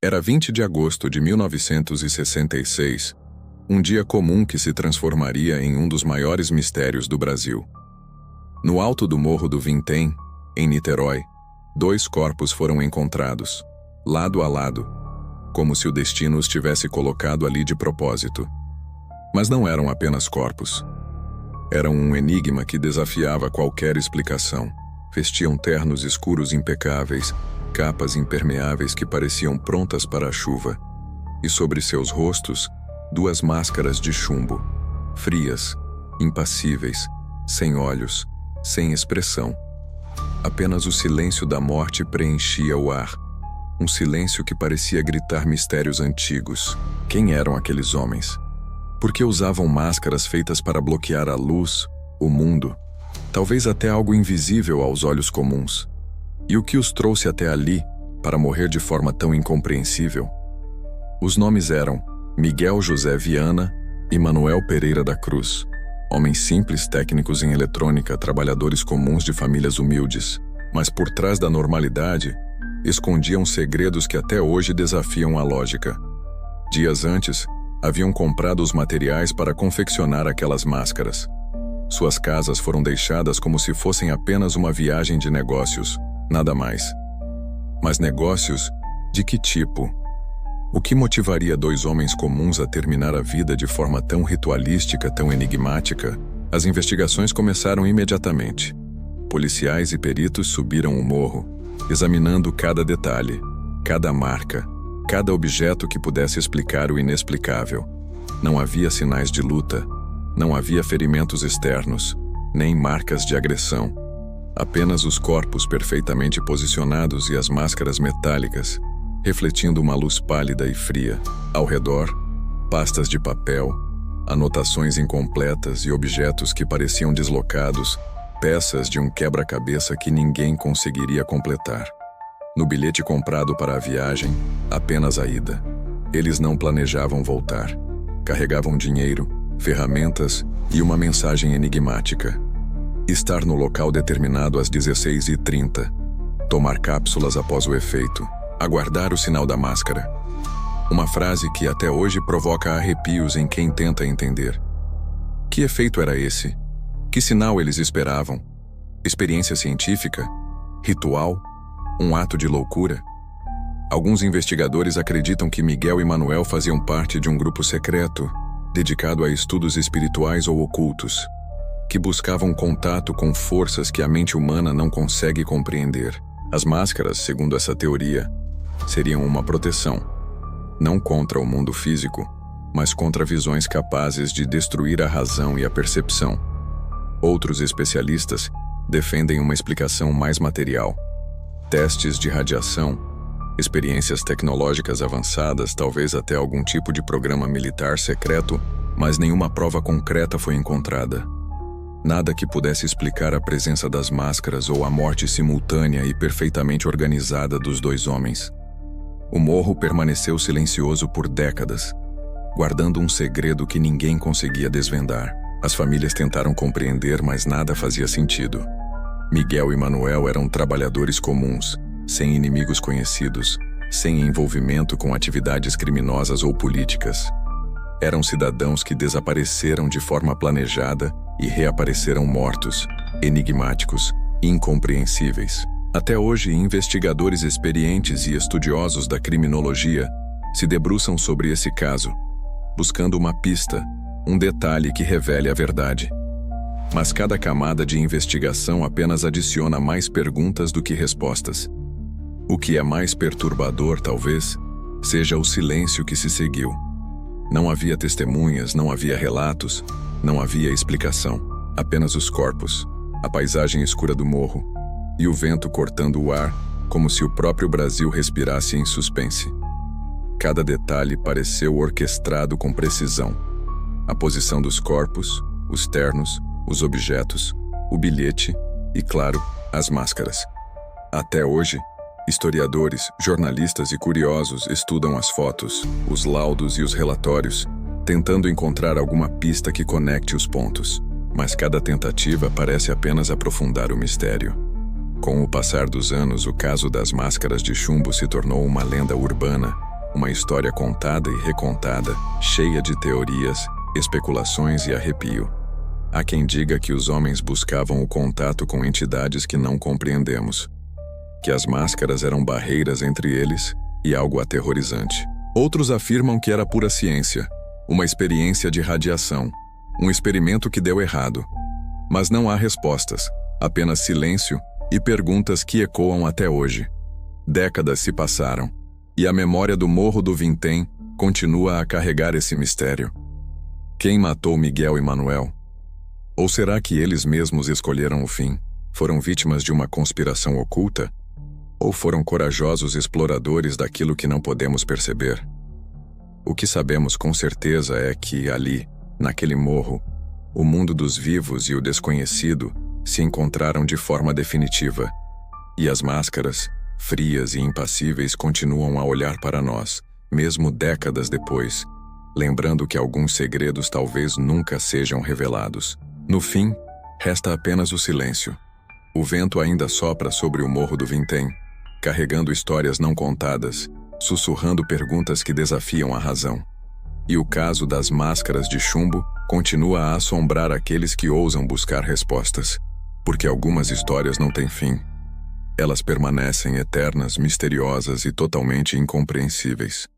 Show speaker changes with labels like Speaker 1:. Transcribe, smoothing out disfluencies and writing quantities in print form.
Speaker 1: Era 20 de agosto de 1966, um dia comum que se transformaria em um dos maiores mistérios do Brasil. No alto do Morro do Vintém, em Niterói, 2 corpos foram encontrados, lado a lado, como se o destino os tivesse colocado ali de propósito. Mas não eram apenas corpos. Eram um enigma que desafiava qualquer explicação. Vestiam ternos escuros impecáveis, capas impermeáveis que pareciam prontas para a chuva, e sobre seus rostos, 2 máscaras de chumbo, frias, impassíveis, sem olhos, sem expressão. Apenas o silêncio da morte preenchia o ar, um silêncio que parecia gritar mistérios antigos. Quem eram aqueles homens? Por que usavam máscaras feitas para bloquear a luz, o mundo? Talvez até algo invisível aos olhos comuns. E o que os trouxe até ali, para morrer de forma tão incompreensível? Os nomes eram Miguel José Viana e Manuel Pereira da Cruz. Homens simples, técnicos em eletrônica, trabalhadores comuns de famílias humildes. Mas por trás da normalidade, escondiam segredos que até hoje desafiam a lógica. Dias antes, haviam comprado os materiais para confeccionar aquelas máscaras. Suas casas foram deixadas como se fossem apenas uma viagem de negócios, nada mais. Mas negócios de que tipo? O que motivaria 2 homens comuns a terminar a vida de forma tão ritualística, tão enigmática? As investigações começaram imediatamente. Policiais e peritos subiram o morro, examinando cada detalhe, cada marca, cada objeto que pudesse explicar o inexplicável. Não havia sinais de luta, não havia ferimentos externos, nem marcas de agressão. Apenas os corpos perfeitamente posicionados e as máscaras metálicas, refletindo uma luz pálida e fria. Ao redor, pastas de papel, anotações incompletas e objetos que pareciam deslocados, peças de um quebra-cabeça que ninguém conseguiria completar. No bilhete comprado para a viagem, apenas a ida. Eles não planejavam voltar. Carregavam dinheiro, ferramentas e uma mensagem enigmática. Estar no local determinado às 16h30. Tomar cápsulas após o efeito. Aguardar o sinal da máscara. Uma frase que até hoje provoca arrepios em quem tenta entender. Que efeito era esse? Que sinal eles esperavam? Experiência científica? Ritual? Um ato de loucura? Alguns investigadores acreditam que Miguel e Manuel faziam parte de um grupo secreto, dedicado a estudos espirituais ou ocultos, que buscavam contato com forças que a mente humana não consegue compreender. As máscaras, segundo essa teoria, seriam uma proteção, não contra o mundo físico, mas contra visões capazes de destruir a razão e a percepção. Outros especialistas defendem uma explicação mais material. Testes de radiação, experiências tecnológicas avançadas, talvez até algum tipo de programa militar secreto, mas nenhuma prova concreta foi encontrada. Nada que pudesse explicar a presença das máscaras ou a morte simultânea e perfeitamente organizada dos 2 homens. O morro permaneceu silencioso por décadas, guardando um segredo que ninguém conseguia desvendar. As famílias tentaram compreender, mas nada fazia sentido. Miguel e Manuel eram trabalhadores comuns, sem inimigos conhecidos, sem envolvimento com atividades criminosas ou políticas. Eram cidadãos que desapareceram de forma planejada e reapareceram mortos, enigmáticos, incompreensíveis. Até hoje, investigadores experientes e estudiosos da criminologia se debruçam sobre esse caso, buscando uma pista, um detalhe que revele a verdade. Mas cada camada de investigação apenas adiciona mais perguntas do que respostas. O que é mais perturbador, talvez, seja o silêncio que se seguiu. Não havia testemunhas, não havia relatos, não havia explicação. Apenas os corpos, a paisagem escura do morro e o vento cortando o ar, como se o próprio Brasil respirasse em suspense. Cada detalhe pareceu orquestrado com precisão. A posição dos corpos, os ternos, os objetos, o bilhete e, claro, as máscaras. Até hoje, historiadores, jornalistas e curiosos estudam as fotos, os laudos e os relatórios, tentando encontrar alguma pista que conecte os pontos. Mas cada tentativa parece apenas aprofundar o mistério. Com o passar dos anos, o caso das máscaras de chumbo se tornou uma lenda urbana, Uma história contada e recontada, cheia de teorias, especulações e arrepio. Há quem diga que os homens buscavam o contato com entidades que não compreendemos, que as máscaras eram barreiras entre eles e algo aterrorizante. Outros afirmam que era pura ciência, uma experiência de radiação, um experimento que deu errado. Mas não há respostas, apenas silêncio e perguntas que ecoam até hoje. Décadas se passaram, e a memória do Morro do Vintém continua a carregar esse mistério. Quem matou Miguel e Manuel? Ou será que eles mesmos escolheram o fim? Foram vítimas de uma conspiração oculta? Ou foram corajosos exploradores daquilo que não podemos perceber? O que sabemos com certeza é que ali, naquele morro, o mundo dos vivos e o desconhecido se encontraram de forma definitiva. E as máscaras, frias e impassíveis, continuam a olhar para nós, mesmo décadas depois, lembrando que alguns segredos talvez nunca sejam revelados. No fim, resta apenas o silêncio. O vento ainda sopra sobre o Morro do Vintém, carregando histórias não contadas, sussurrando perguntas que desafiam a razão. E o caso das máscaras de chumbo continua a assombrar aqueles que ousam buscar respostas, porque algumas histórias não têm fim. Elas permanecem eternas, misteriosas e totalmente incompreensíveis.